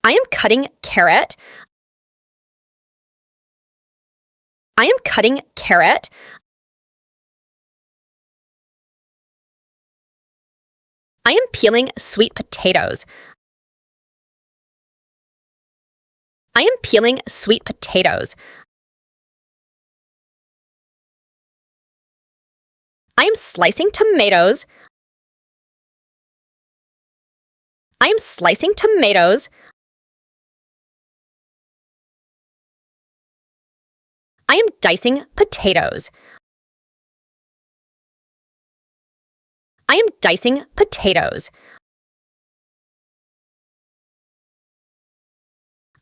I am cutting carrot. I am cutting carrot. I am peeling sweet potatoes. I am peeling sweet potatoes. I am slicing tomatoes. I am slicing tomatoes. I am dicing potatoes. I am dicing potatoes.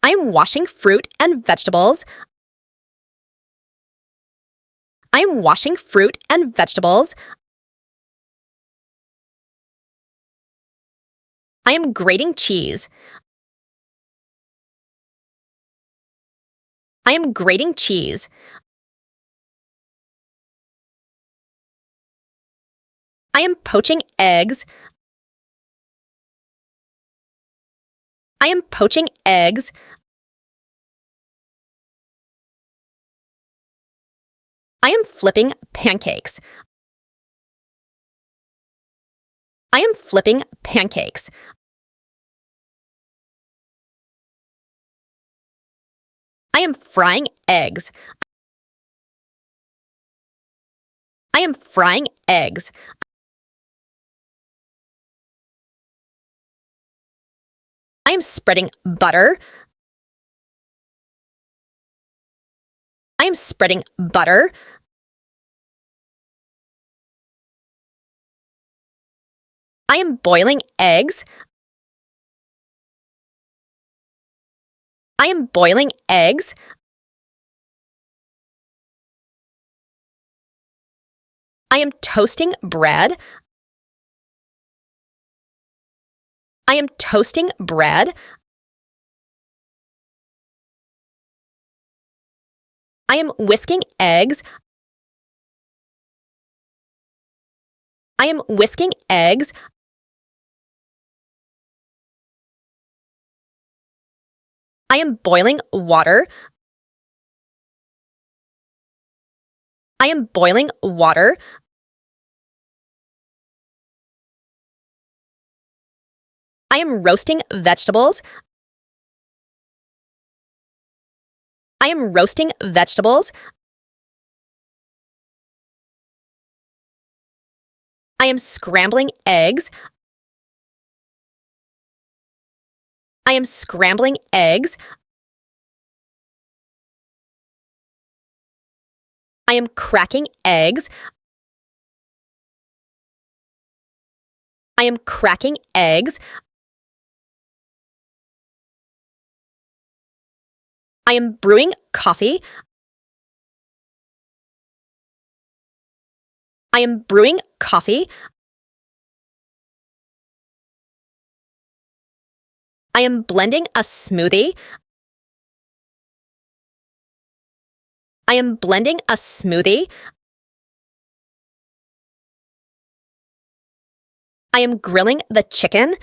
I am washing fruit and vegetables. I am washing fruit and vegetables. I am grating cheese. I am grating cheese. I am poaching eggs. I am poaching eggs. I am flipping pancakes. I am flipping pancakes. I am frying eggs. I am frying eggs. I am spreading butter. I am spreading butter. I am boiling eggs. I am boiling eggs. I am toasting bread. I am toasting bread. I am whisking eggs. I am whisking eggs. I am boiling water. I am boiling water. I am roasting vegetables. I am roasting vegetables. I am scrambling eggs. I am scrambling eggs. I am cracking eggs. I am cracking eggs. I am brewing coffee. I am brewing coffee. I am blending a smoothie. I am blending a smoothie. I am grilling the chicken.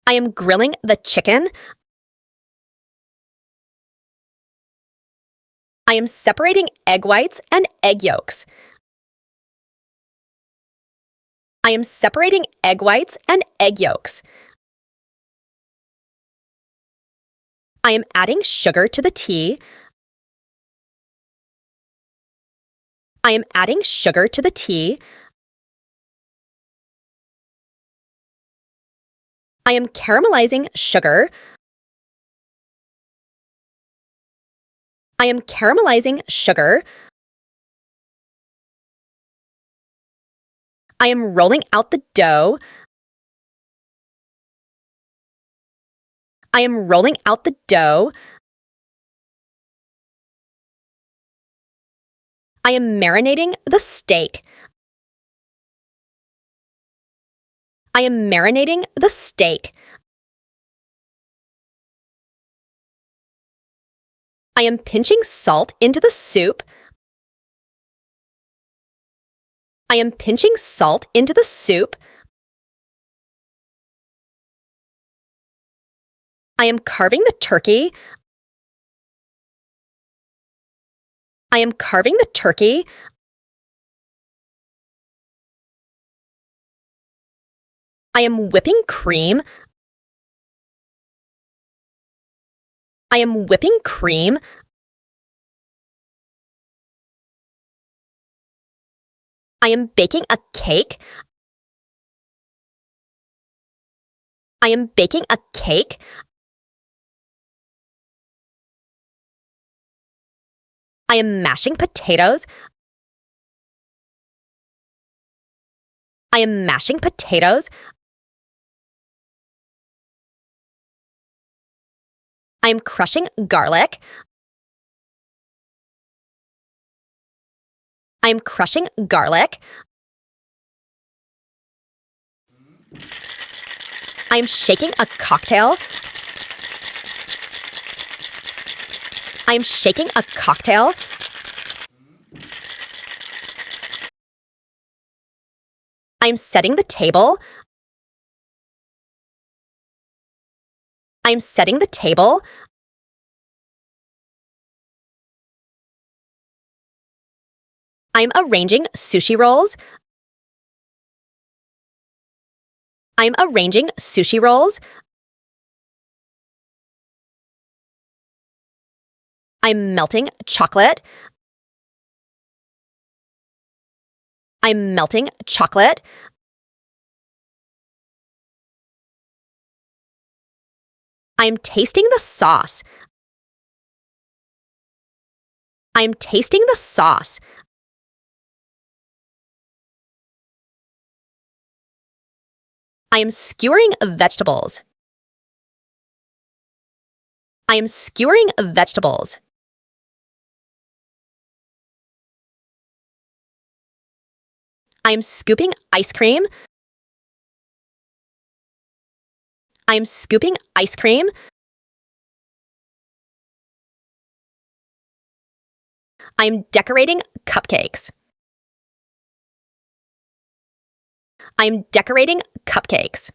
I am grilling the chicken. I am separating egg whites and egg yolks. I am separating egg whites and egg yolks. I am adding sugar to the tea. I am adding sugar to the tea. I am caramelizing sugar. I am caramelizing sugar. I am rolling out the dough. I am rolling out the dough. I am marinating the steak. I am marinating the steak. I am pinching salt into the soup. I am pinching salt into the soup. I am carving the turkey. I am carving the turkey. I am whipping cream. I am whipping cream. I am baking a cake. I am baking a cake. I am mashing potatoes. I am mashing potatoes. I am crushing garlic. I am crushing garlic. I am shaking a cocktail. I am shaking a cocktail. I am setting the table. I am setting the table. I am arranging sushi rolls. I am arranging sushi rolls. I'm melting chocolate. I'm melting chocolate. I'm tasting the sauce. I'm tasting the sauce. I am skewering vegetables. I am skewering vegetables. I am scooping ice cream. I am scooping ice cream. I am decorating cupcakes. I am decorating cupcakes.